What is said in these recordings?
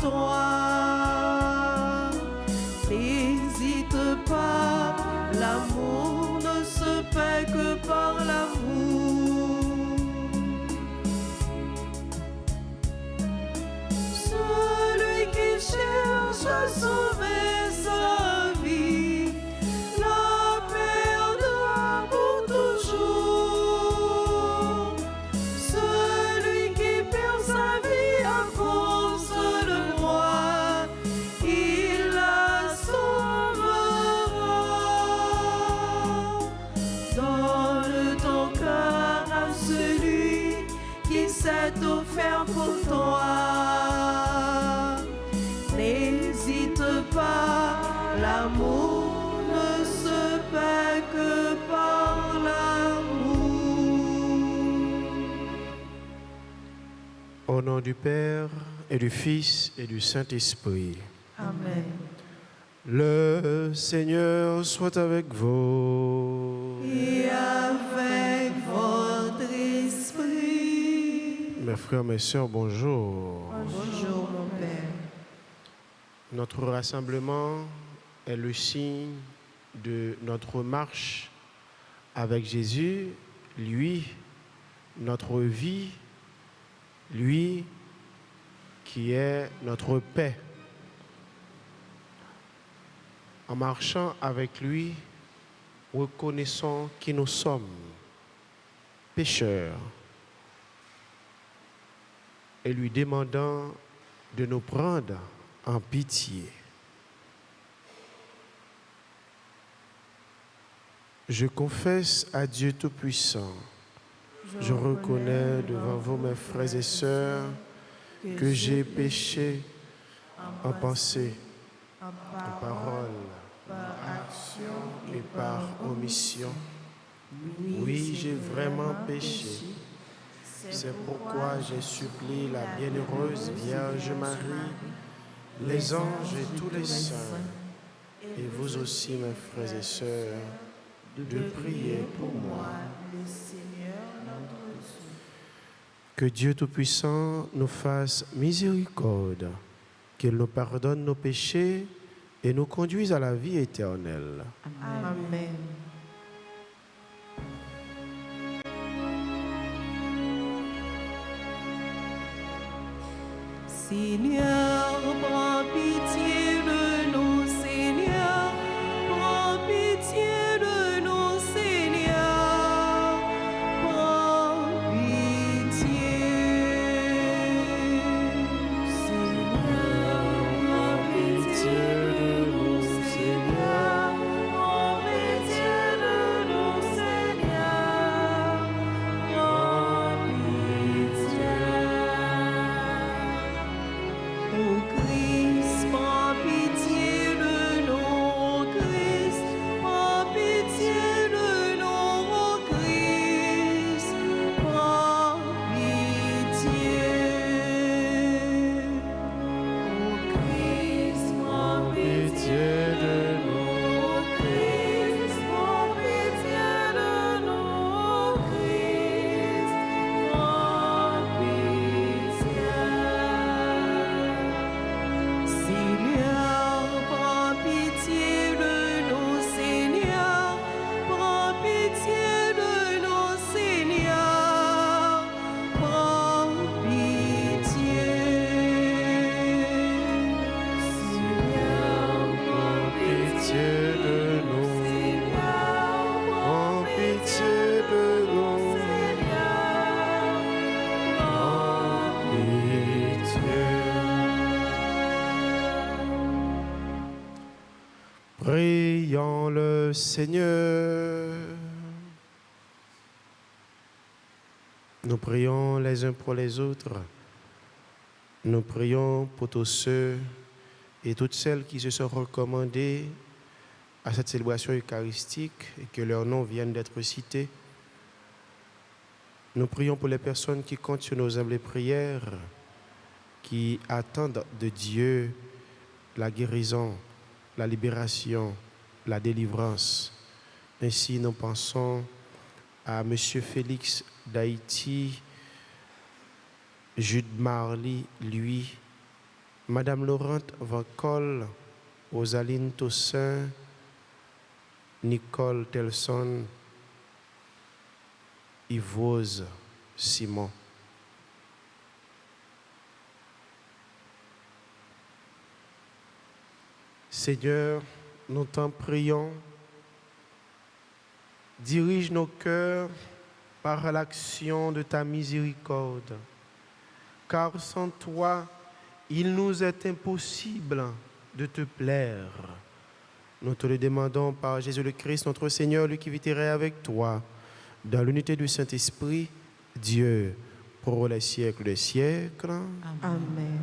toi. N'hésite pas, l'amour ne se paie que par l'amour. Celui qui cherche à sauver sa vie la perdra pour toujours. Celui qui perd sa vie à cause de moi, il la sauvera. Donne ton cœur à celui qui s'est offert pour toi. N'hésite pas, l'amour ne se paie que par l'amour. Au nom du Père et du Fils et du Saint-Esprit. Amen. Le Seigneur soit avec vous. Et avec votre esprit. Mes frères, mes sœurs, bonjour. Bonjour mon Père. Notre rassemblement est le signe de notre marche avec Jésus, lui, notre vie, lui qui est notre paix. En marchant avec lui, reconnaissons qui nous sommes, pécheurs, et lui demandant de nous prendre en pitié. Je confesse à Dieu Tout-Puissant, je reconnais devant vous, mes frères et sœurs, que j'ai péché en pensée, en parole, par action et par omission. Oui, j'ai vraiment péché. C'est pourquoi j'ai supplié la bienheureuse Vierge Marie, les anges et tous les saints, et vous aussi, mes frères et sœurs, de prier pour moi. Le Seigneur notre Dieu. Que Dieu Tout-Puissant nous fasse miséricorde, qu'il nous pardonne nos péchés et nous conduise à la vie éternelle. Amen. Seigneur, prends pitié de nous, Seigneur, prends pitié de nous, Seigneur, prends pitié. Seigneur, prends pitié de nous, Seigneur, prends pitié de nous, Seigneur, prends pitié. Ô Christ, prends pitié de nous, ô Christ, prends pitié de nous, ô Christ, prends pitié. Ô Christ, prends pitié de nous, ô Christ, prends pitié de nous, ô Christ, prends pitié. Seigneur, prends pitié de nous, Seigneur, prends pitié de nous, Seigneur, prends pitié. Seigneur, prends Pitié de nous, Seigneur, prends pitié de nous, Seigneur, prends pitié. Prions le Seigneur. Nous prions les uns pour les autres. Nous prions pour tous ceux et toutes celles qui se sont recommandés à cette célébration eucharistique et que leurs noms viennent d'être cités. Nous prions pour les personnes qui comptent sur nos humbles prières, qui attendent de Dieu la guérison, la libération, la délivrance. Ainsi, nous pensons à M. Félix d'Haïti, Jude Marley, lui, Madame Laurent Van Col, Rosaline Tossin, Nicole Telson, Yvose Simon. Seigneur, nous t'en prions, dirige nos cœurs par l'action de ta miséricorde, car sans toi, il nous est impossible de te plaire. Nous te le demandons par Jésus le Christ, notre Seigneur, lui qui vit et règne avec toi, dans l'unité du Saint-Esprit, Dieu, pour les siècles des siècles. Amen.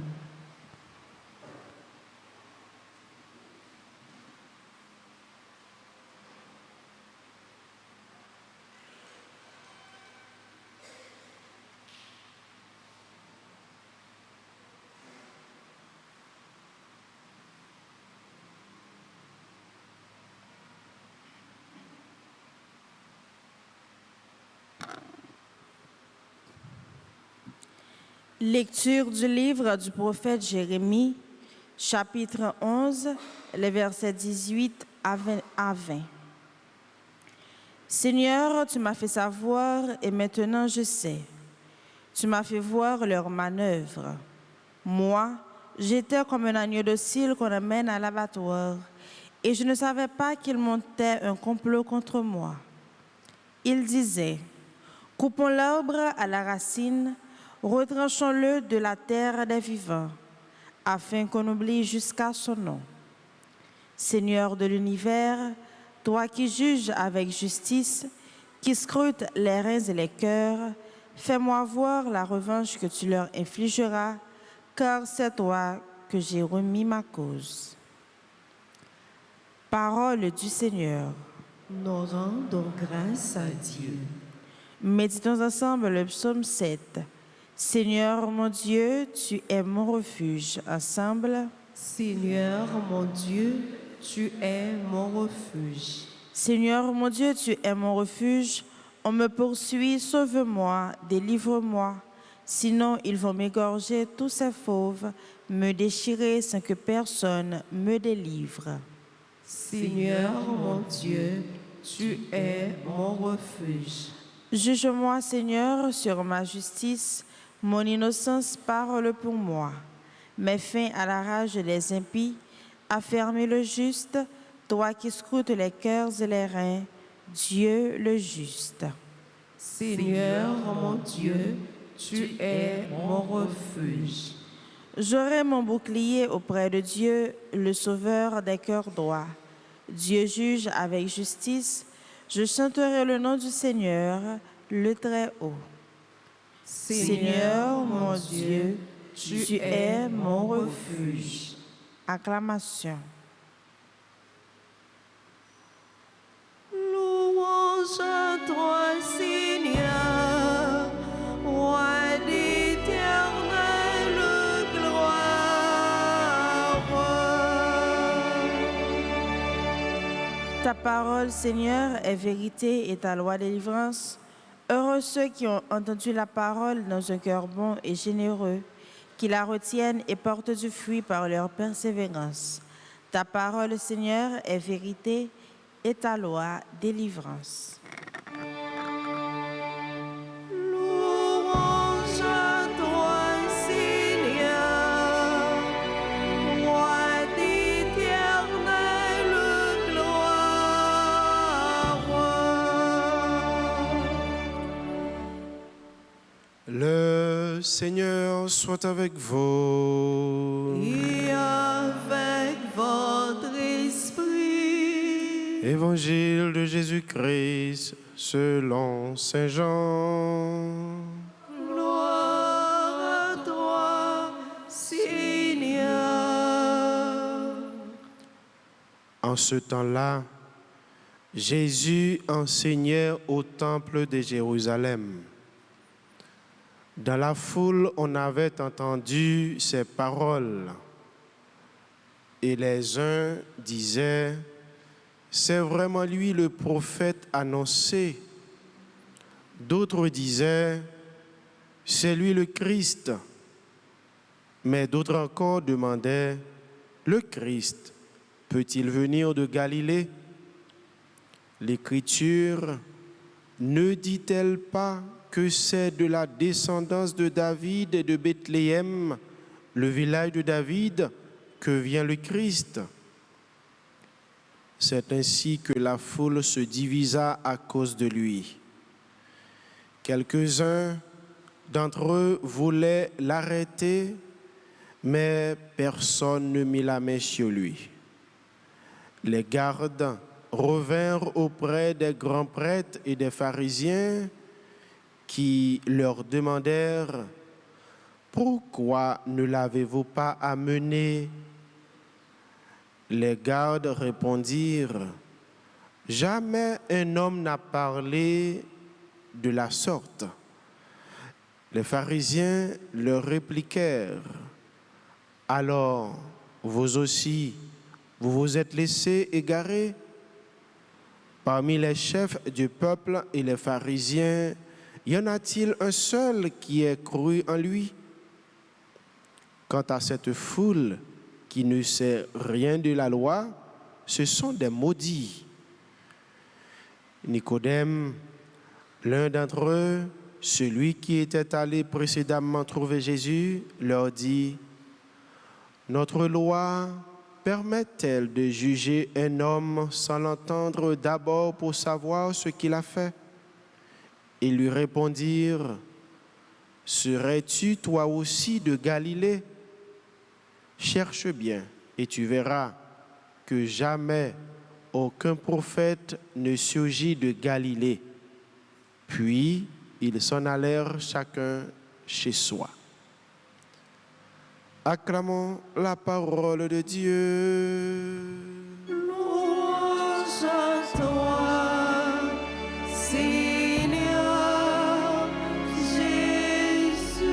Lecture du livre du prophète Jérémie, chapitre 11, les versets 18 à 20. Seigneur, tu m'as fait savoir et maintenant je sais. Tu m'as fait voir leurs manœuvres. Moi, j'étais comme un agneau docile qu'on amène à l'abattoir et je ne savais pas qu'il montait un complot contre moi. Il disait, coupons l'arbre à la racine, retranchons-le de la terre des vivants, afin qu'on oublie jusqu'à son nom. Seigneur de l'univers, toi qui juges avec justice, qui scrutes les reins et les cœurs, fais-moi voir la revanche que tu leur infligeras, car c'est toi que j'ai remis ma cause. Parole du Seigneur. Nous rendons grâce à Dieu. Méditons ensemble le psaume 7. Seigneur mon Dieu, tu es mon refuge. Ensemble. Seigneur mon Dieu, tu es mon refuge. Seigneur mon Dieu, tu es mon refuge. On me poursuit, sauve-moi, délivre-moi. Sinon, ils vont m'égorger tous ces fauves, me déchirer sans que personne me délivre. Seigneur mon Dieu, tu es mon refuge. Juge-moi, Seigneur, sur ma justice. Mon innocence parle pour moi. Mets fin à la rage des impies, affermis le juste, toi qui scrutes les cœurs et les reins, Dieu le juste. Seigneur mon Dieu, tu es mon refuge. J'aurai mon bouclier auprès de Dieu, le sauveur des cœurs droits. Dieu juge avec justice, je chanterai le nom du Seigneur, le Très-Haut. Seigneur mon Dieu, tu es mon refuge. Acclamation. Louange à toi, Seigneur, roi d'éternelle gloire. Ta parole, Seigneur, est vérité et ta loi délivrance. Heureux ceux qui ont entendu la parole dans un cœur bon et généreux, qui la retiennent et portent du fruit par leur persévérance. Ta parole, Seigneur, est vérité et ta loi délivrance. Louange à toi, Seigneur, roi d'éternelle gloire. Le Seigneur soit avec vous. Et avec votre esprit. Évangile de Jésus-Christ selon Saint Jean. Gloire à toi, Seigneur. En ce temps-là, Jésus enseignait au temple de Jérusalem. Dans la foule, on avait entendu ces paroles. Et les uns disaient, c'est vraiment lui le prophète annoncé. D'autres disaient, c'est lui le Christ. Mais d'autres encore demandaient, le Christ peut-il venir de Galilée? L'Écriture ne dit-elle pas que c'est de la descendance de David et de Bethléem, le village de David, que vient le Christ? C'est ainsi que la foule se divisa à cause de lui. Quelques-uns d'entre eux voulaient l'arrêter, mais personne ne mit la main sur lui. Les gardes revinrent auprès des grands prêtres et des pharisiens qui leur demandèrent « Pourquoi ne l'avez-vous pas amené ?» Les gardes répondirent « Jamais un homme n'a parlé de la sorte. » Les pharisiens leur répliquèrent « Alors, vous aussi, vous vous êtes laissés égarer? Parmi les chefs du peuple et les pharisiens, y en a-t-il un seul qui ait cru en lui? Quant à cette foule qui ne sait rien de la loi, ce sont des maudits. » Nicodème, l'un d'entre eux, celui qui était allé précédemment trouver Jésus, leur dit « Notre loi permet-elle de juger un homme sans l'entendre d'abord pour savoir ce qu'il a fait? » Ils lui répondirent « Serais-tu toi aussi de Galilée? Cherche bien et tu verras que jamais aucun prophète ne surgit de Galilée. » Puis ils s'en allèrent chacun chez soi. Acclamons la parole de Dieu. Louange à toi, Seigneur Jésus.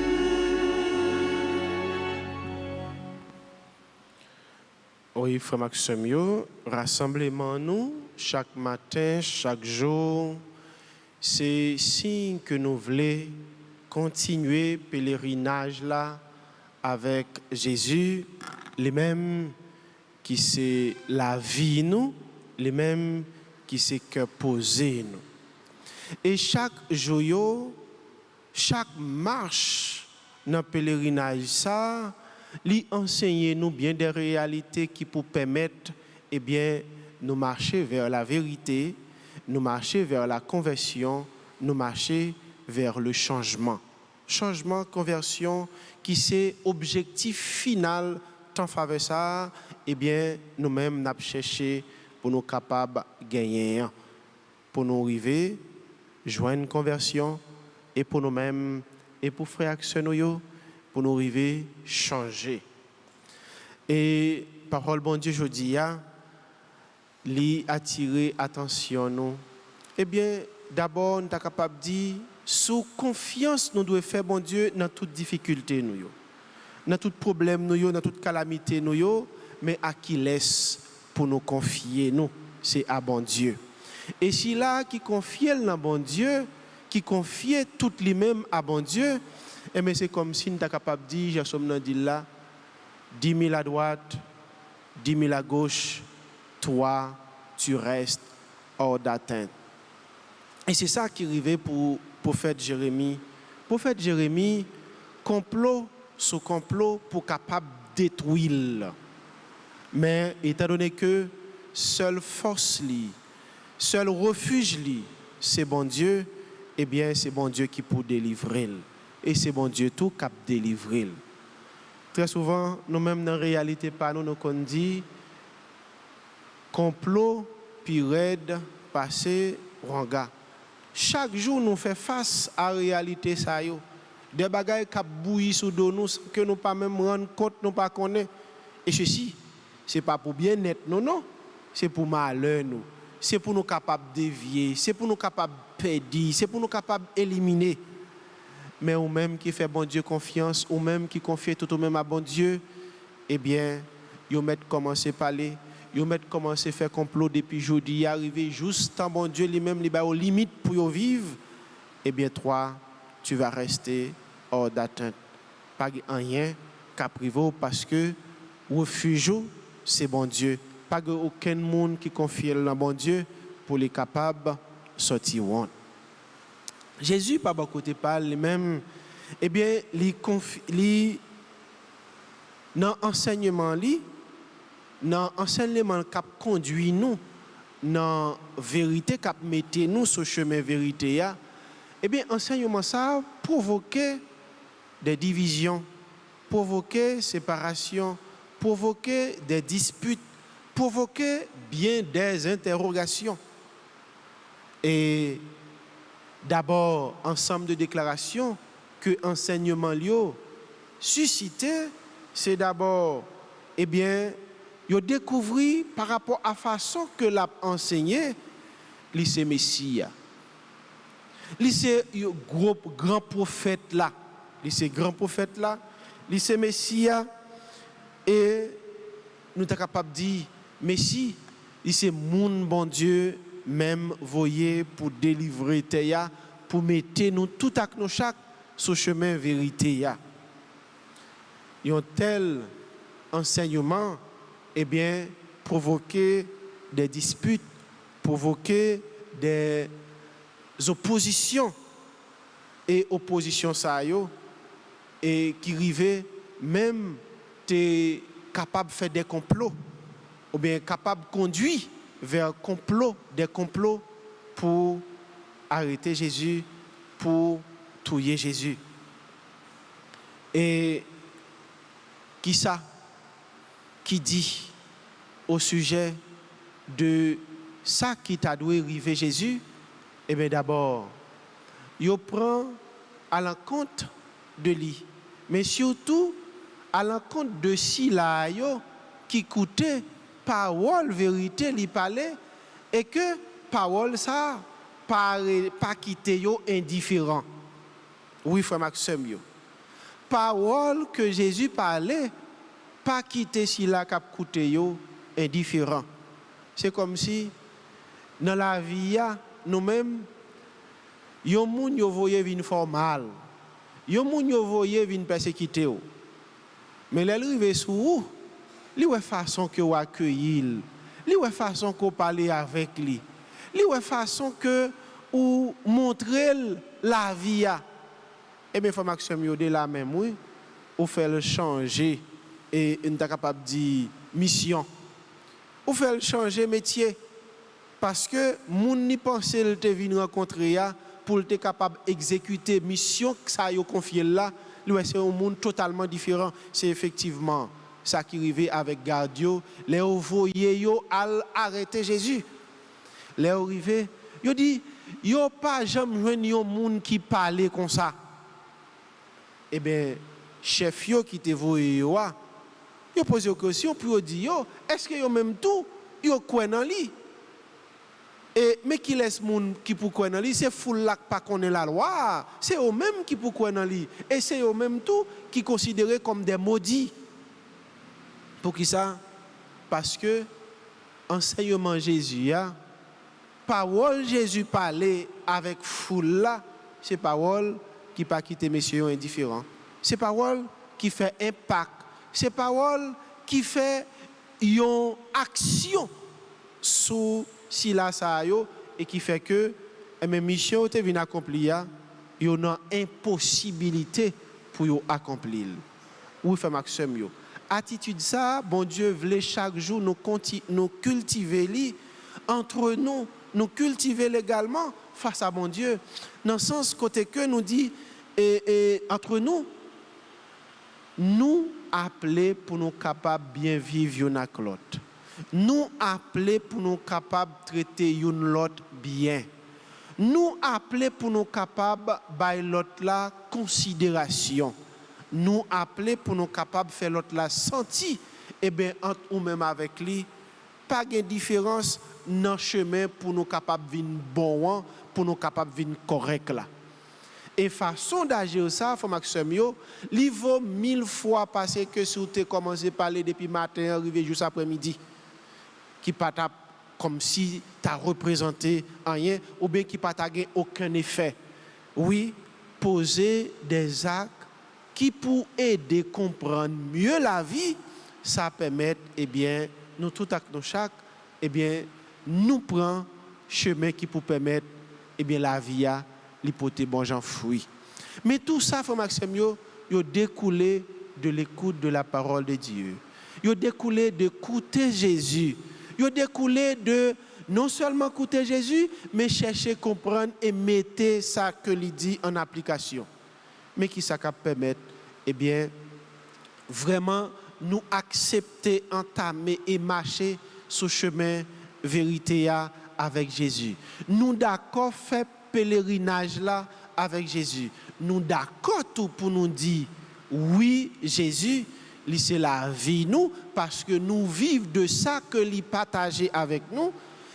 Oui, frère Maxime, rassemblement nous, chaque matin, chaque jour, c'est signe que nous voulons continuer le pèlerinage là avec Jésus, les mêmes qui c'est la vie nous, les mêmes qui c'est que poser nous. Et chaque jour, chaque marche dans le pèlerinage ça, lui enseigner nous bien des réalités qui pour permettre nous marcher vers la vérité, nous marcher vers la conversion, nous marcher vers le changement. Changement, conversion, qui c'est objectif final tant faveur ça, nous-mêmes nous cherché pour nous capables de gagner, pour nous arriver, joindre une conversion, et pour nous-mêmes, et pour frères actionnaires, pour nous arriver, changer. Et parole bon Dieu, je dis, lui attirer attention nous. D'abord, nous sommes capables de dire, sous confiance, nous devons faire bon Dieu dans toute difficulté, dans tout problème, dans toute calamité, mais à qui laisse pour nous confier, c'est à bon Dieu. Et si là, qui confie dans bon Dieu, qui confie tout lui-même à bon Dieu, c'est comme si nous sommes capables de dire, je suis dit là, 10 000 à droite, 10 000 à gauche, toi, tu restes hors d'atteinte. Et c'est ça qui arrivait pour le prophète Jérémie. Le prophète Jérémie, complot sous complot pour capable de détruire. Mais étant donné que seule force, seul refuge, c'est bon Dieu, c'est bon Dieu qui peut délivrer. Et c'est bon Dieu tout qui peut délivrer. Très souvent, nous-mêmes, dans la réalité, pas nous dit complot, pirate, passé, ranga. Chaque jour, nous faisons face à la réalité. Des bagailles qui bouillent sous nous que nous ne pas même rendre compte, nous ne pas connaître. Et ceci, ce n'est pas pour bien-être, non. C'est pour malheur, nous. C'est pour nous capables de dévier, c'est pour nous capables de perdre, c'est pour nous capables d'éliminer. Mais ou même qui fait bon Dieu confiance, ou même qui confie tout au même à bon Dieu, ils mettent commencer à parler. Ils mettent commencer à faire complot depuis jeudi, arrivé juste en bon Dieu lui-même, les aux limites pour vivre. Toi, tu vas rester hors d'atteinte. Pas rien caprivo parce que refuge c'est bon Dieu. Pas aucun monde qui confie dans bon Dieu pour les capables sortir. Jésus par bon côté parle lui-même, eh bien, dans l'enseignement, dans l'enseignement qui conduit nous, dans la vérité qui mette nous sur le chemin vérité, eh bien, l'enseignement ça provoquer des divisions, provoquer séparation, provoquer des disputes, provoquer bien des interrogations. Et d'abord, ensemble de déclarations que l'enseignement lui suscité, c'est d'abord, eh bien, il découvert par rapport à la façon que l'a enseigné, c'est Messie. C'est grand prophète là, c'est grand prophète là, c'est Messie. Et nous sommes capables de dire, Messie, c'est mon bon Dieu, même voyez pour délivrer Théa, pour mettre nous tout à nos chaque sur le chemin vérité. Et un tel enseignement, eh bien, provoquer des disputes, provoquer des oppositions et oppositions ça et qui arrivait même t'es capable de faire des complots ou bien capable de conduire vers des complots pour arrêter Jésus, pour tuer Jésus. Et qui ça qui dit au sujet de ça qui t'a dû arriver Jésus? Eh bien d'abord, il prend à l'encontre de lui, mais surtout à l'encontre de Sila qui écoutait parole vérité lui parlait et que parole ça pas quitter yo indifférent. Oui frère Maxime yo. Parole que Jésus parlait pas quitter Sila qui écouter yo indifférent. C'est comme si dans la vie nous-mêmes yon moun yo voye vin formal. Yon moun yo voye vin persécuter yo. Mais l'arrivée sous ou, li wè façon que ou accueillir, li wè façon que ou parler avec lui, li wè façon que ou montrer la vie a. Et bien formation yo de la même oui, ou fait le changer et on est capable de dire mission. Ou fait le changer métier parce que moun ni pensé le te vinn rencontrer ya pour être capable d'exécuter mission que ça yo confié là. C'est un monde totalement différent. C'est effectivement ça qui arrivait avec Gardio. Les voyez yo arrêter Jésus. Les arrivé, yo dit yo pas jamais joindre un monde qui parlait comme ça. Eh bien, chef yo qui te voyé yo pose une question pour dire yo, est-ce que yo même tout yo croit dans lui? Et mais qui laisse moun qui pour croire dans lui, c'est foule là pas connaît la loi, c'est eux mêmes qui pour croire dans lui et c'est eux mêmes tout qui considérés comme des maudits. Pour qui ça? Parce que enseignement Jésus parole Jésus parlait avec foule là, c'est parole qui pas quitter messieurs indifférents. C'est parole qui fait impact, c'est parole qui fait une action sur si là ça yo et qui fait que mes missions te vinn accomplir yo une impossibilité pour yo accomplir. Oui frère Maxime yo. Attitude ça bon Dieu voulait chaque jour nous cultiver li entre nous cultiver légalement face à bon Dieu dans le sens côté que nous dit et entre nous appeler pour nous capables bien vivre yon ak l'autre. Nous appeler pour nous capables de traiter l'autre bien. Nous appeler pour nous capables de l'autre la considération. Nous appeler pour nous capables de faire l'autre la sentir. Eh bien, entre ou même avec lui, pas de différence dans le chemin pour nous capables de venir bon, pour nous capables de venir correct là. Et façon d'agir ça, faut Maxime yo, il vaut 1000 fois passer que si tu commencé à parler depuis matin, arrivé juste après-midi. Qui pas comme si tu as représenté rien ou bien qui pas aucun effet. Oui, poser des actes qui pour aider à comprendre mieux la vie, ça permet, eh bien, nous tout à nous chaque, eh bien, nous prend chemin qui pour permettre, eh bien, la vie à l'hypothèse bon j'en fruit. Mais tout ça, frère Maxime, yo découlé de l'écoute de la parole de Dieu. Yo découlé d'écouter Jésus. Yo découlé de non seulement écouter Jésus, mais chercher à comprendre et mettre ça que lui dit en application. Mais qui ça peut permettre, eh bien, vraiment nous accepter, entamer et marcher sur le chemin vérité avec Jésus. Nous d'accord faire pèlerinage là avec Jésus. Nous d'accord tout pour nous dire oui Jésus, c'est la vie nous parce que nous vivons de ça que lui partager avec nous.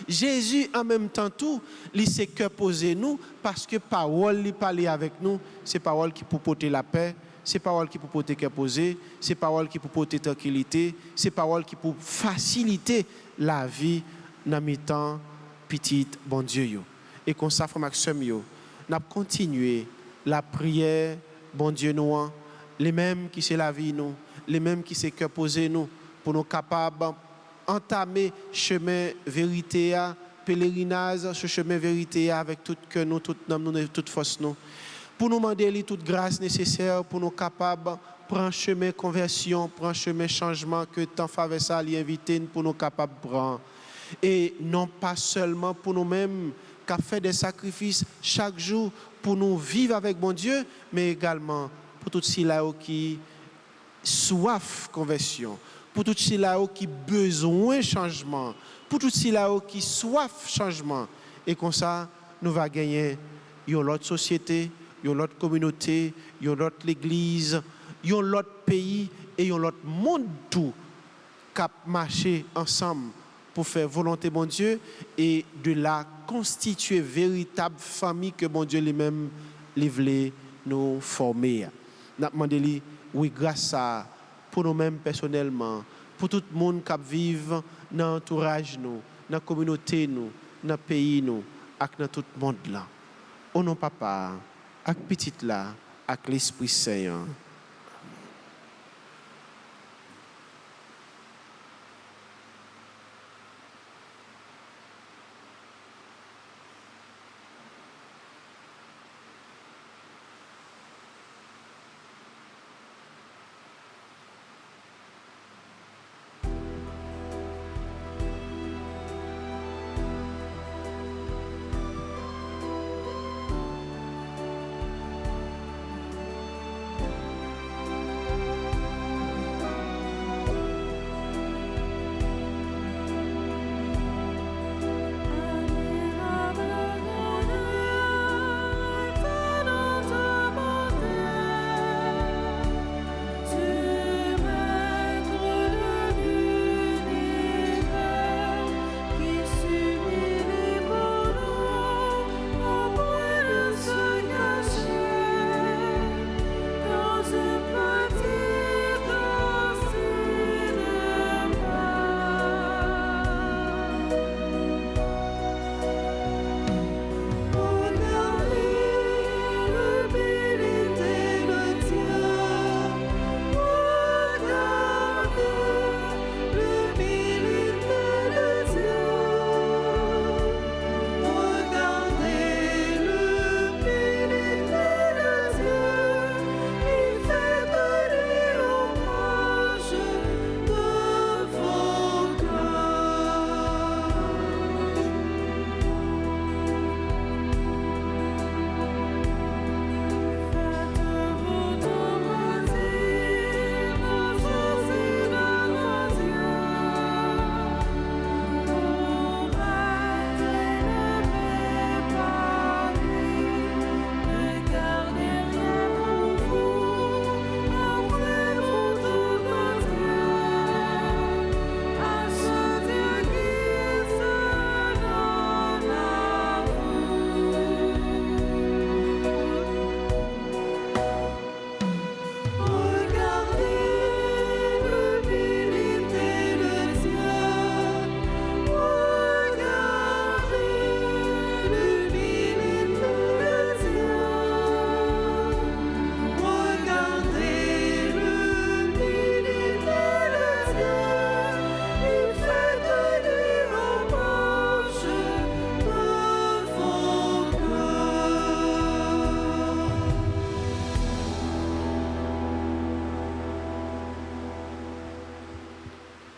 Jésus en même temps tout, c'est que poser nous parce que parole lui parler avec nous, c'est parole qui peut porter la paix. C'est parole qui peut porter que poser, c'est parole qui peut porter tranquillité, c'est parole qui peut faciliter la vie dans mes temps petite bon Dieu yo. Et comme ça frère Maxime yo, n'a continuer la prière bon Dieu nous, les mêmes qui c'est la vie nous, les mêmes qui c'est que poser nous pour nous capables entamer chemin vérité pèlerinage ce chemin vérité avec tout que nous toute nous toute force nous. Pour nous demander toute grâce nécessaire pour nous capables prendre chemin conversion, prendre chemin changement que tant faveur ça lui inviter pour nous capables prendre et non pas seulement pour nous-mêmes qu'à faire des sacrifices chaque jour pour nous vivre avec bon Dieu, mais également pour tout ceux-là qui soif conversion, pour tout ceux-là qui besoin changement, pour tout ceux-là qui soif changement et comme ça nous va gagner une autre société, une autre communauté, une autre église, un autre pays et un autre monde tout cap marcher ensemble pour faire volonté bon Dieu et de la constituer véritable famille que bon Dieu lui-même voulait nous former. N'a demandé oui grâce à pour nous-mêmes personnellement, pour tout le monde qui vit dans l'entourage nous, dans la communauté nous, dans le pays nous, et dans tout le monde là. Au nom papa, avec petite là, avec l'Esprit Saint.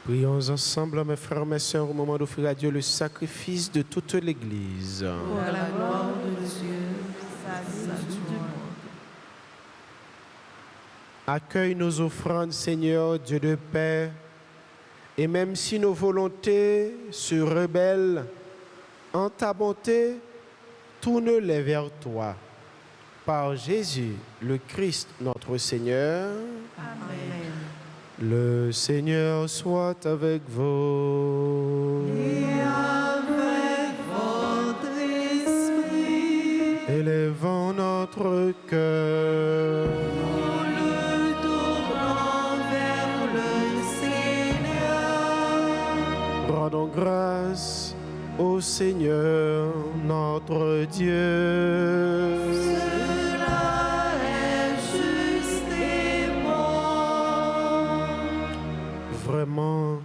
Prions ensemble, mes frères, mes sœurs, au moment d'offrir à Dieu le sacrifice de toute l'Église. Pour la gloire de Dieu, salut du monde. Accueille nos offrandes, Seigneur, Dieu de paix, et même si nos volontés se rebellent, en ta bonté, tourne-les vers toi. Par Jésus, le Christ, notre Seigneur. Amen. Le Seigneur soit avec vous. Et avec votre esprit, Élevons notre cœur. nous le tournons vers le Seigneur. Rendons grâce au Seigneur, notre Dieu. Cela est juste et bon. Vraiment,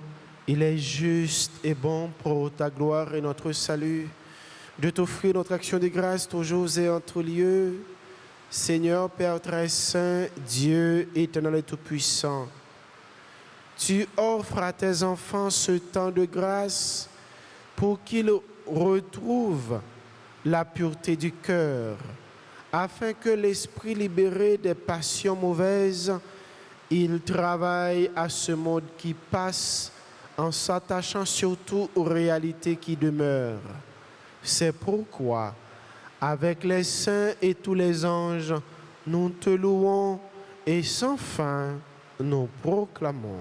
il est juste et bon pour ta gloire et notre salut de t'offrir notre action de grâce toujours et en tout lieu. Seigneur, Père très saint, Dieu éternel et tout-puissant, tu offres à tes enfants ce temps de grâce pour qu'ils retrouvent la pureté du cœur, afin que l'esprit libéré des passions mauvaises, il travaille à ce monde qui passe en s'attachant surtout aux réalités qui demeurent. C'est pourquoi, avec les saints et tous les anges, nous te louons et sans fin nous proclamons.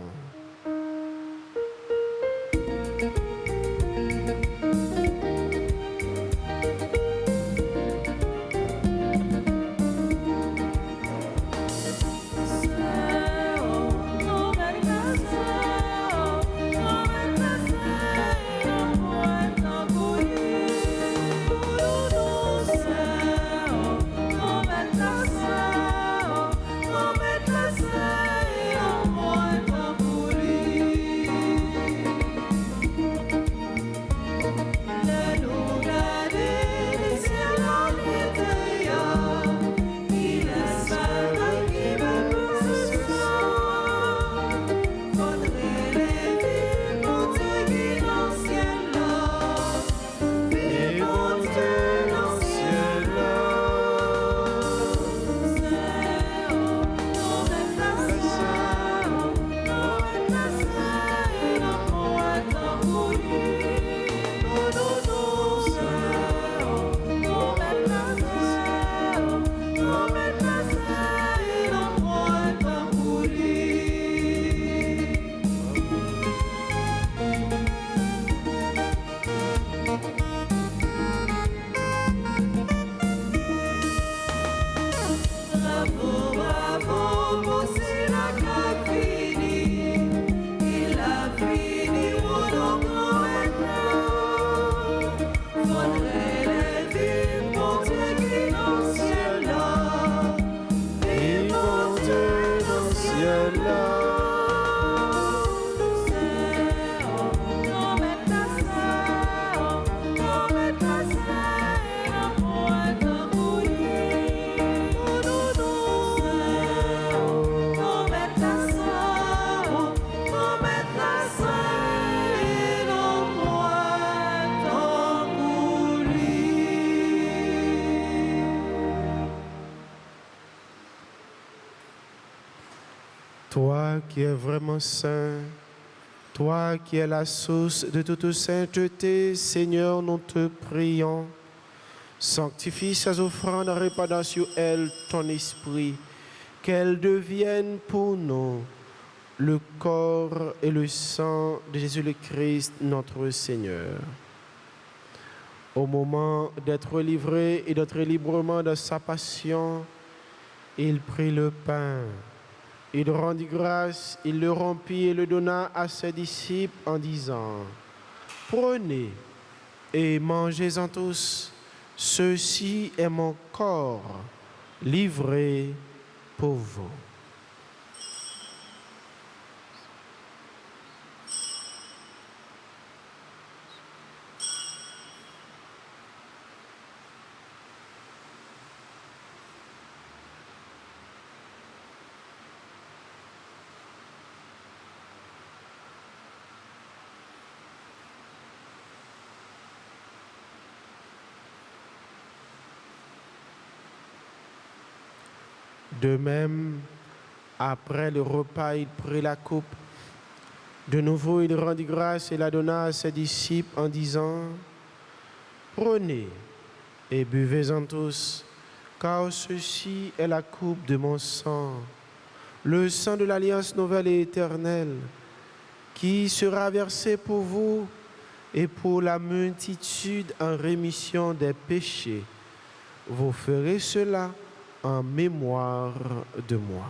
Toi qui es vraiment saint, toi qui es la source de toute sainteté, Seigneur, nous te prions. Sanctifie ces offrandes en répandant sur elles ton esprit, qu'elles deviennent pour nous le corps et le sang de Jésus le Christ, notre Seigneur. Au moment d'être livré et d'être librement dans sa passion, il prit le pain. Il rendit grâce, il le rompit et le donna à ses disciples en disant: Prenez et mangez-en tous, ceci est mon corps livré pour vous. De même, après le repas, il prit la coupe. De nouveau, il rendit grâce et la donna à ses disciples en disant, « Prenez et buvez-en tous, car ceci est la coupe de mon sang, le sang de l'alliance nouvelle et éternelle, qui sera versé pour vous et pour la multitude en rémission des péchés. Vous ferez cela en mémoire de moi. »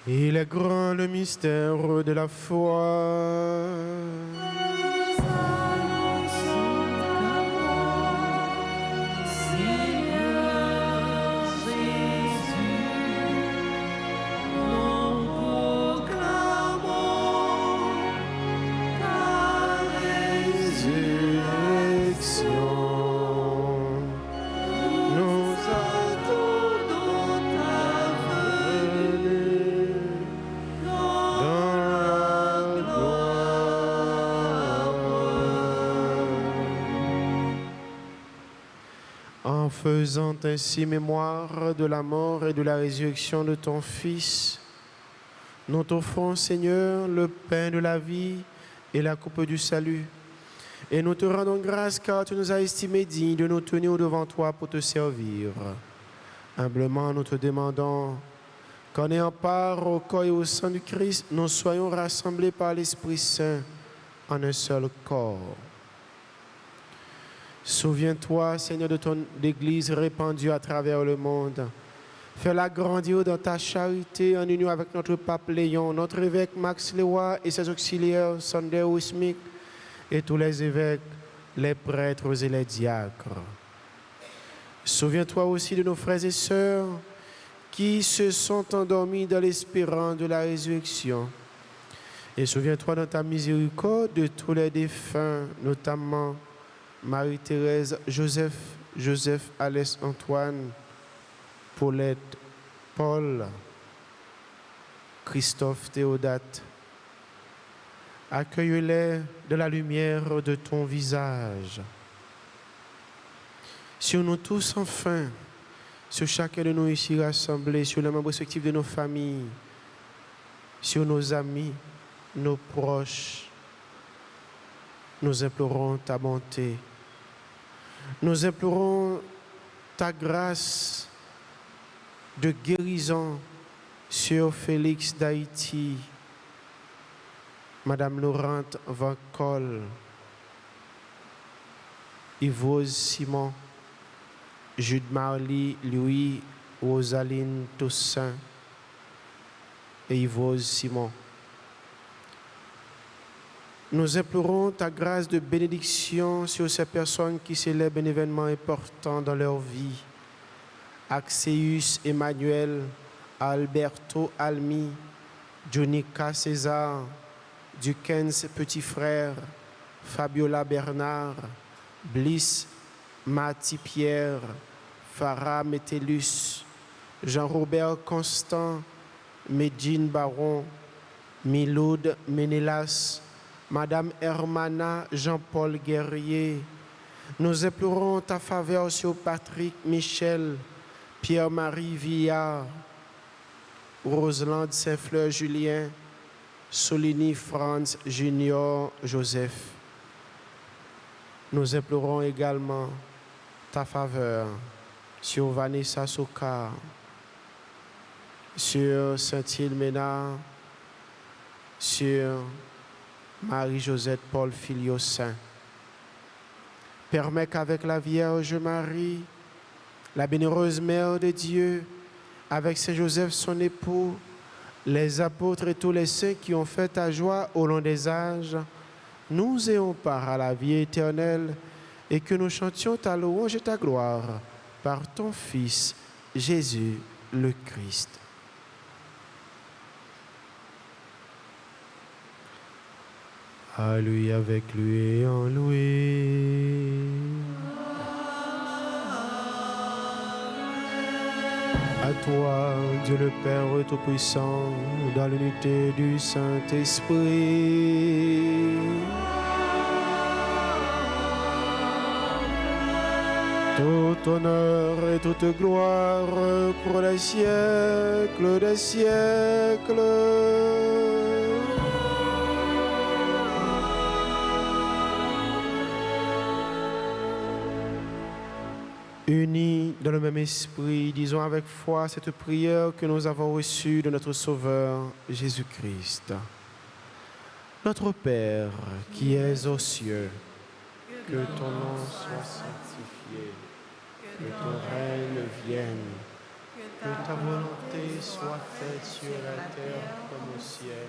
Il est grand le mystère de la foi. En faisant ainsi mémoire de la mort et de la résurrection de ton Fils, nous t'offrons, Seigneur, le pain de la vie et la coupe du salut. Et nous te rendons grâce car tu nous as estimés dignes de nous tenir devant toi pour te servir. Humblement, nous te demandons qu'en ayant part au corps et au sang du Christ, nous soyons rassemblés par l'Esprit Saint en un seul corps. Souviens-toi, Seigneur, de ton Église répandue à travers le monde. Fais-la grandir dans ta charité en union avec notre pape Léon, notre évêque Max Leroy et ses auxiliaires Sander Wismik et tous les évêques, les prêtres et les diacres. Souviens-toi aussi de nos frères et sœurs qui se sont endormis dans l'espérance de la résurrection. Et souviens-toi dans ta miséricorde de tous les défunts, notamment Marie-Thérèse, Joseph, Alès, Antoine, Paulette, Paul, Christophe, Théodate. Accueille-les de la lumière de ton visage. Sur nous tous, enfin, sur chacun de nous ici rassemblés, sur les membres respectifs de nos familles, sur nos amis, nos proches, nous implorons ta bonté. Nous implorons ta grâce de guérison sur Félix d'Haïti, Madame Laurente Van Col, Yvose Simon, Jude Marly, Louis, Rosaline Toussaint et Yvose Simon. Nous implorons ta grâce de bénédiction sur ces personnes qui célèbrent un événement important dans leur vie. Axéus Emmanuel, Alberto Almi, Jonica César, Duquesne Petit Frère, Fabiola Bernard, Bliss Mati Pierre, Farah Métellus, Jean-Robert Constant, Medjine Baron, Miloud Ménélas, Madame Hermana Jean-Paul Guerrier. Nous implorons ta faveur sur Patrick Michel, Pierre-Marie Villard, Roselande Saint-Fleur Julien, Soligny Franz Junior Joseph. Nous implorons également ta faveur sur Vanessa Soka, sur Saint-Île Ménard, sur Marie-Josette Paul Filio Saint. Permets qu'avec la Vierge Marie, la bienheureuse Mère de Dieu, avec Saint Joseph son époux, les apôtres et tous les saints qui ont fait ta joie au long des âges, nous ayons part à la vie éternelle et que nous chantions ta louange et ta gloire par ton Fils, Jésus le Christ. À lui, avec lui et en lui. À toi, Dieu le Père Tout-Puissant, dans l'unité du Saint-Esprit. Tout honneur et toute gloire pour les siècles des siècles. Unis dans le même esprit, disons avec foi cette prière que nous avons reçue de notre Sauveur Jésus-Christ. Notre Père qui es aux cieux, que ton nom soit sanctifié, que ton règne vienne, que ta volonté soit faite sur la terre comme au ciel.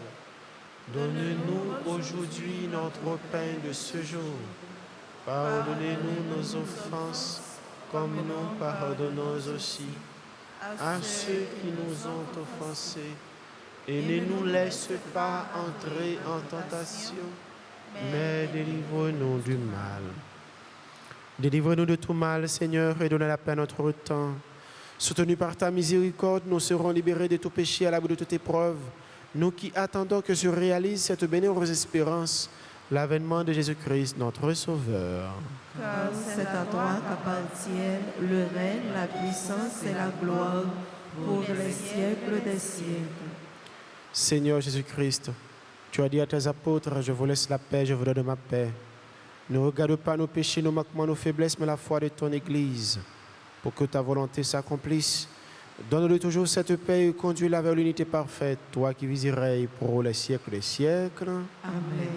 Donne-nous aujourd'hui notre pain de ce jour. Pardonnez-nous nos offenses, comme nous pardonnons aussi à ceux qui nous ont offensés. Et ne nous laisse pas entrer en tentation, mais délivre-nous du mal. Délivre-nous de tout mal, Seigneur, et donne la paix à notre temps. Soutenus par ta miséricorde, nous serons libérés de tout péché à l'abri de toute épreuve. Nous qui attendons que se réalise cette bienheureuse espérance, l'avènement de Jésus-Christ, notre Sauveur. Car c'est à toi qu'appartiennent le règne, la puissance et la gloire pour les siècles des siècles. Seigneur Jésus-Christ, tu as dit à tes apôtres, je vous laisse la paix, je vous donne ma paix. Ne regarde pas nos péchés, nos manquements, nos faiblesses, mais la foi de ton Église. Pour que ta volonté s'accomplisse, donne-lui toujours cette paix et conduis-la vers l'unité parfaite, toi qui vis et règnes pour les siècles des siècles. Amen.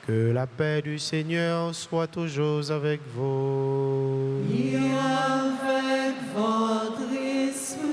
Que la paix du Seigneur soit toujours avec vous. Et avec votre esprit.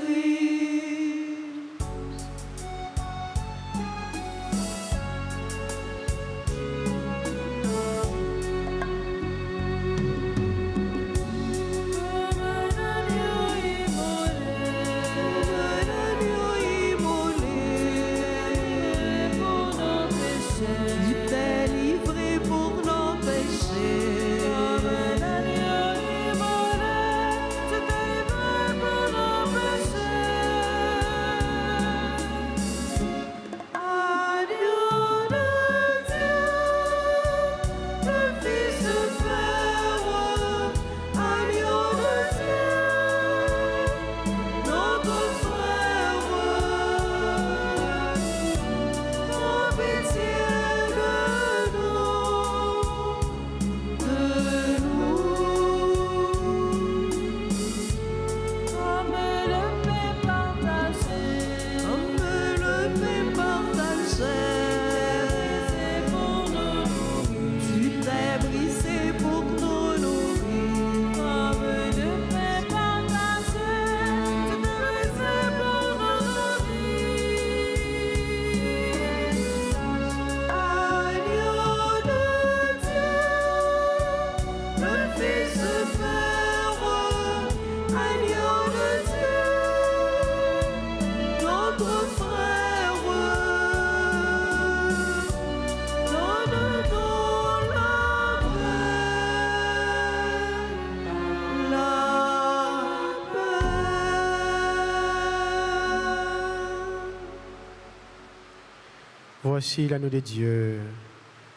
Voici l'agneau de Dieu.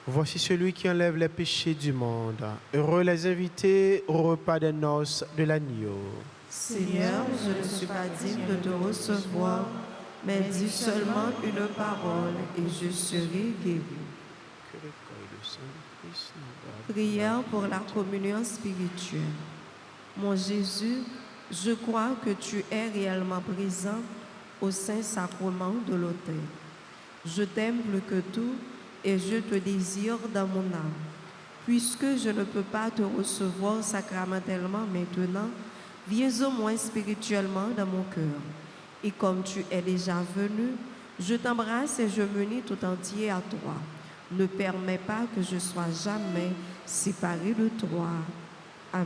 Voici celui qui enlève les péchés du monde. Heureux les invités au repas des noces de l'agneau. Seigneur, je ne suis pas digne de te recevoir, mais dis seulement une parole et je serai guéri. Que le corps et le sang de Christ nous gardent. Prière pour la communion spirituelle. Mon Jésus, je crois que tu es réellement présent au Saint-Sacrement de l'autel. Je t'aime plus que tout et je te désire dans mon âme. Puisque je ne peux pas te recevoir sacramentellement maintenant, viens au moins spirituellement dans mon cœur. Et comme tu es déjà venu, je t'embrasse et je m'unis tout entier à toi. Ne permets pas que je sois jamais séparé de toi. Amen.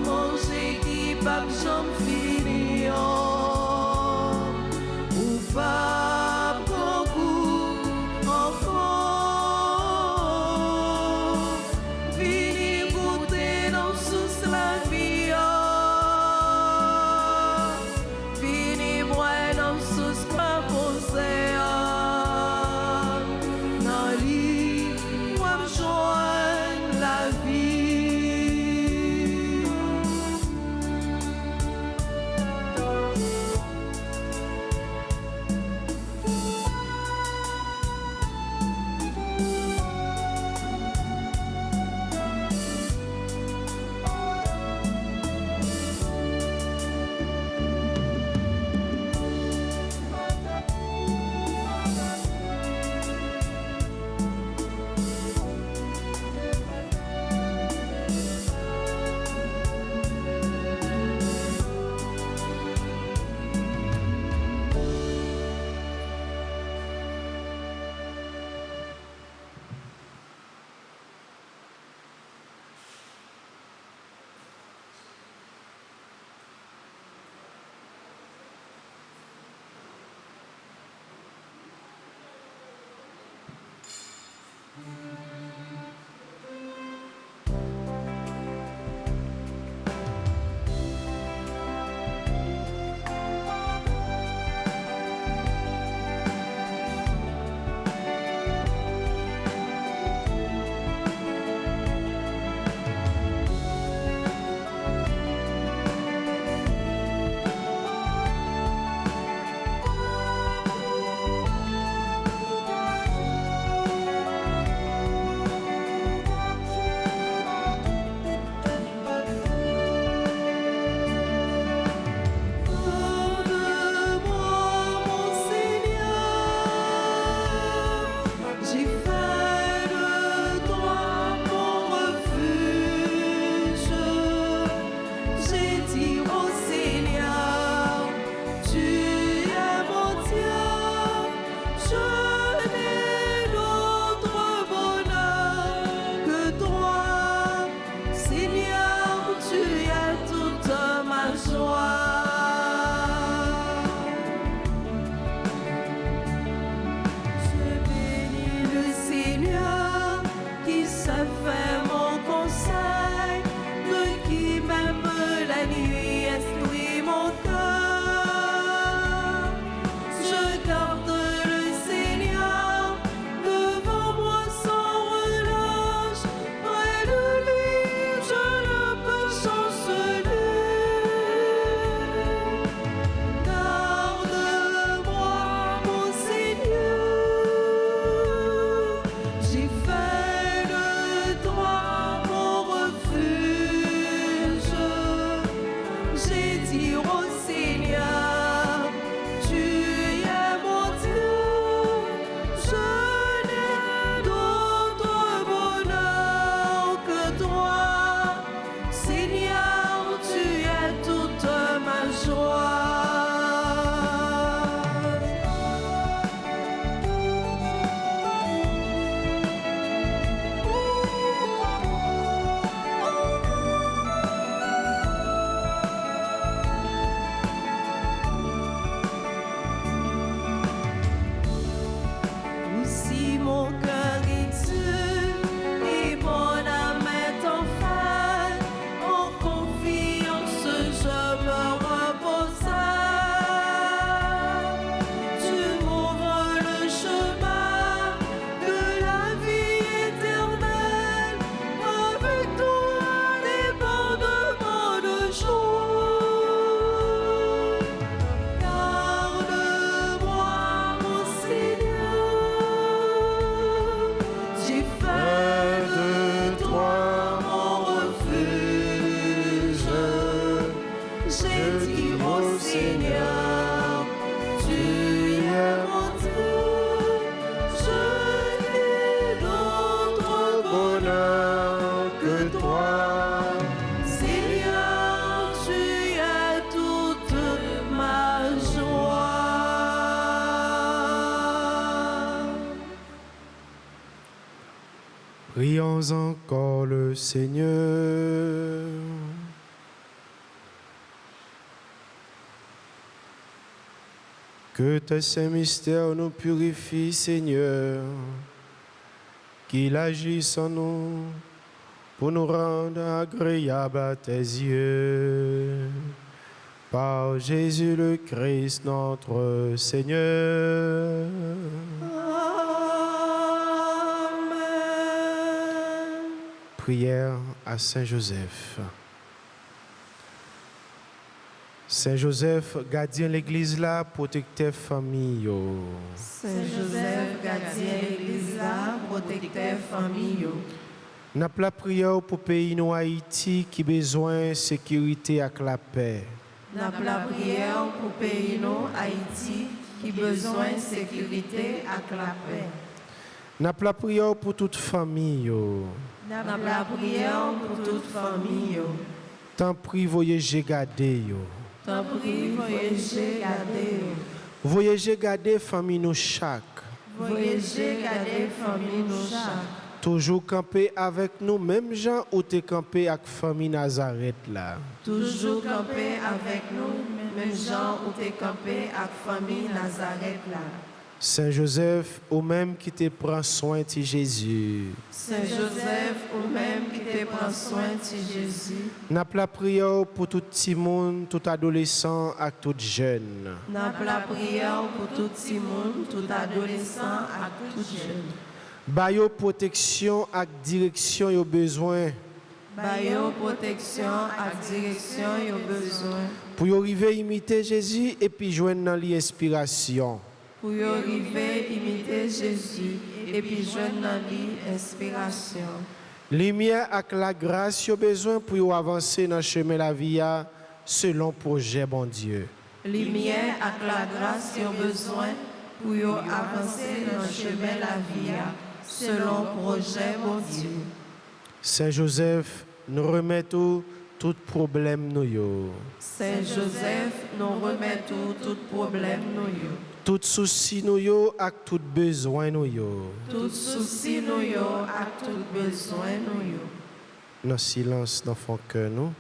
manger qui pas j'en finis. Ou pas beaucoup encore. Vini goûter dans sous la vie. Vini boire dans sous quoi poser. Dans lit, moi joindre la vie. Prions encore le Seigneur. Que tes saints mystères nous purifient, Seigneur, qu'il agisse en nous pour nous rendre agréables à tes yeux. Par Jésus le Christ, notre Seigneur. Amen. Prière à Saint Joseph. Saint Joseph, gardien l'église là, protecteur famille. Saint Joseph, gardien l'église là, protecteur famille. N'a la prière pour pays nous Haïti qui besoin de sécurité avec la paix. N'a la prière pour pays nous Haïti qui besoin de sécurité avec la paix. N'a la prière pour toute famille. N'a la prière pour toute famille. Tant prie voyager garder yo. Tant prie voyager garder. Voyager garder famille nous chaque. Voyager garder famille nous chaque. Toujours camper avec nous, même gens où tu campé avec famille Nazareth là. Toujours camper avec nous, même gens où tu campé avec famille Nazareth là. Saint Joseph, ou même qui te prend soin de Jésus. Saint Joseph, ou même qui te prend soin de Jésus. N'a la prière pour tout petit monde, tout adolescent et tout jeune. N'a la prière pour tout petit monde, tout adolescent et tout jeune. Bayo protection et direction yo besoin. Bayo protection et direction yo besoin. Pour y arriver à imiter Jésus et puis joindre dans l'inspiration. Pour y arriver à imiter Jésus et puis joindre dans l'inspiration. Lumière et la grâce yo besoin pour y avancer dans le chemin de la vie selon projet bon Dieu. Lumière et la grâce yo besoin pour y avancer dans le chemin de la vie selon projet bon Dieu. Saint Joseph, nous remettons tout problème nous yo. Saint Joseph, nous remettons tout problème nous yo. Tout souci nous yo et tout besoin nous yo. Tout souci nous yo et tout besoin nous yo. Dans le silence dans fond cœur nous,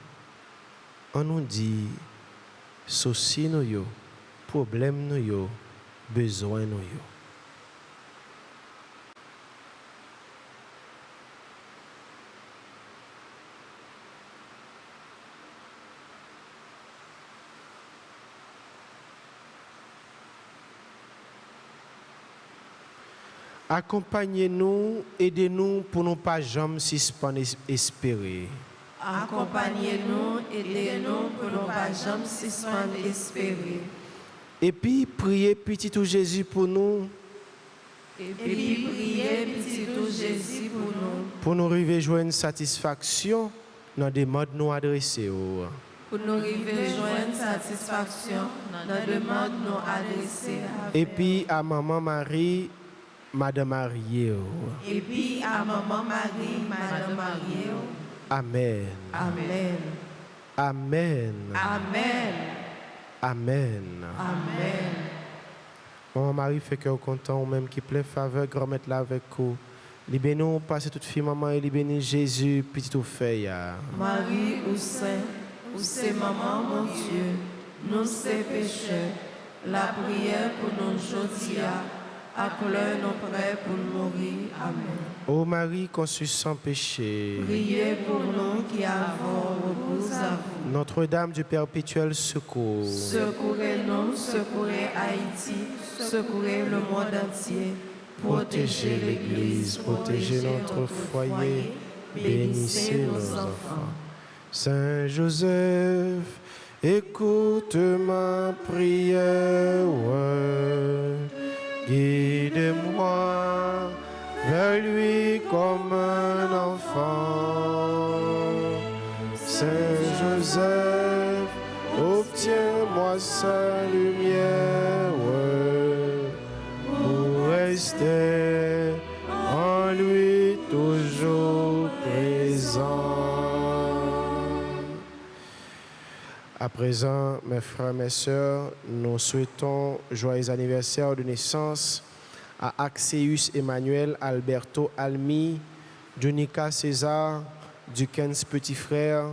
on nous dit souci nous yo, problème nous yo, besoin nous yo. Accompagnez-nous, aidez-nous pour ne pas jamais suspendre espérer. Accompagnez-nous, aidez-nous pour ne pas jamais suspendre espérer. Et puis priez petit tout Jésus pour nous. Et puis priez petit tout Jésus pour nous. Pour nous arriver à joindre satisfaction dans des modes nous adressés. Pour nous arriver à joindre satisfaction dans des modes nous adressés. Et puis à Maman Marie, Madame Marie. Et puis à Maman Marie, Madame Marie. Amen. Amen. Amen. Amen. Amen. Amen. Maman Marie fait cœur content, ou même qui plein faveur, grand-mère là avec vous. Libérez-nous, passez toute fille, maman, et libérez Jésus, petit ou fait. Marie ou Saint, ou c'est maman, mon Dieu, nous c'est pécheurs, la prière pour nous aujourd'hui, à l'heure nous prêts pour mourir. Amen. Ô Marie, conçue sans péché, Priez pour nous qui avons recours à vous. Notre-Dame du perpétuel secours, Secourez-nous, secourez Haïti, secourez le monde entier. protégez l'Église, protégez notre foyer, bénissez nos enfants. Saint Joseph, écoute ma prière, guide-moi vers lui comme un enfant. Saint Joseph, obtiens-moi sa lumière pour rester en lui toujours présent. À présent, mes frères et mes sœurs, nous souhaitons joyeux anniversaire de naissance à Axéus Emmanuel Alberto Almi, Jonica César, Duquesne Petit Frère,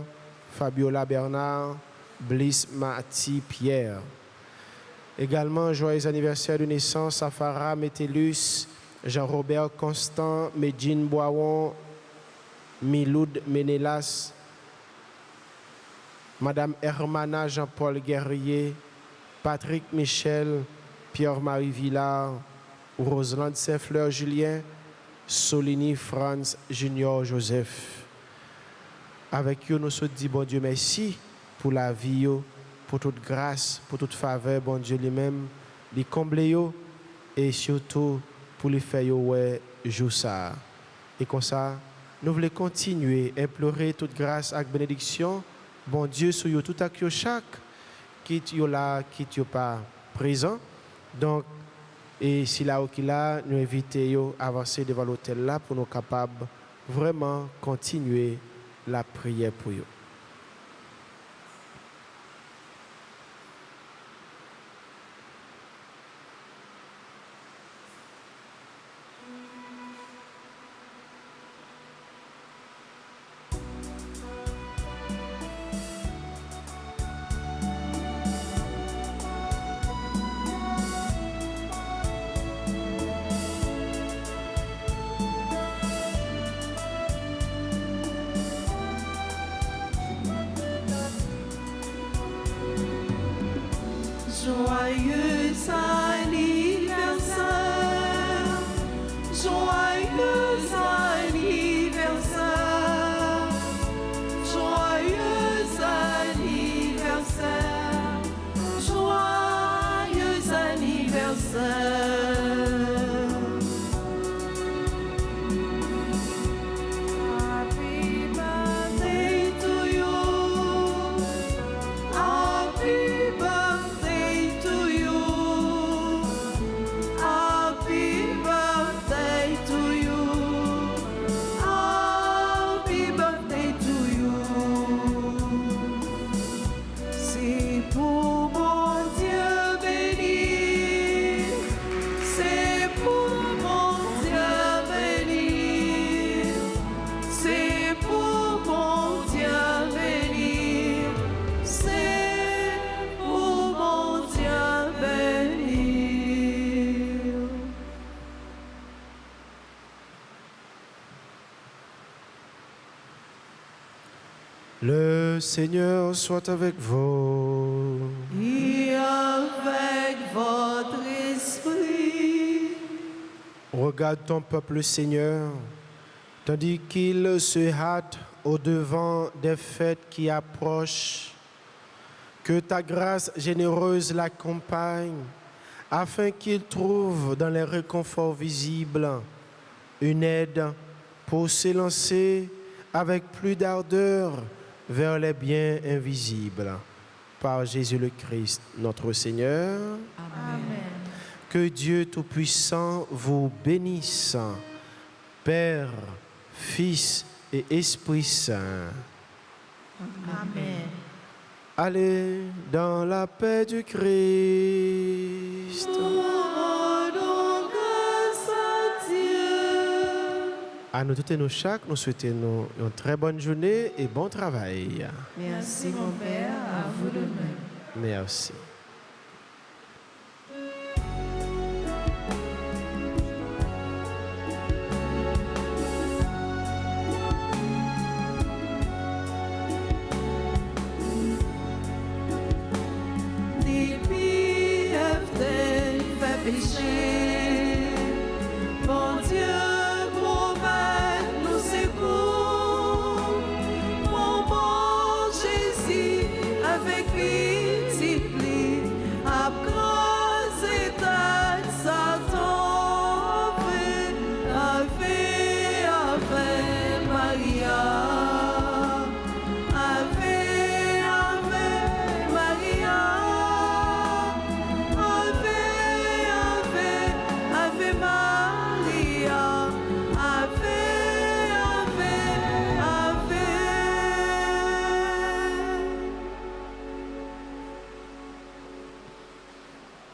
Fabiola Bernard, Bliss Mati Pierre. Également, joyeux anniversaire de naissance à Farah Métellus, Jean-Robert Constant, Medjine Boiron, Miloud Ménélas, Madame Hermana Jean-Paul Guerrier, Patrick Michel, Pierre-Marie Villard, Roseland Saint-Fleur Julien, Solini Franz Junior Joseph. Avec eux, nous se disons, bon Dieu, merci pour la vie, pour toute grâce, pour toute faveur, bon Dieu lui-même, les combler et surtout pour les faire ouais, jour ça. Et comme ça, nous voulons continuer à implorer toute grâce et bénédiction, bon Dieu, sur vous tout à coup chaque, qui est là, qui n'est pas présent. Donc, et si là ou qui là, nous invitons à avancer devant l'hôtel là pour nous capables vraiment continuer la prière pour eux. Joyeux anniversaire, joyeux anniversaire, joyeux anniversaire, joyeux anniversaire. Happy birthday to you. Happy birthday to you. Happy birthday to you. Happy birthday to you. C'est pour mon Dieu béni. C'est pour mon Dieu béni. C'est pour mon Dieu béni. C'est pour mon Dieu béni. Le Seigneur soit avec vous. Et avec votre esprit. Regarde ton peuple, Seigneur, tandis qu'il se hâte au-devant des fêtes qui approchent. Que ta grâce généreuse l'accompagne, afin qu'il trouve dans les réconforts visibles une aide pour s'élancer avec plus d'ardeur vers les biens invisibles. Par Jésus le Christ, notre Seigneur. Amen. Que Dieu Tout-Puissant vous bénisse, Père, Fils et Esprit Saint. Amen. Allez dans la paix du Christ. Rendons grâce à Dieu. À nous toutes et nous chaque, nous souhaitons une très bonne journée et bon travail. Merci mon Père, à vous de même. Merci. Des pieds fait pécher.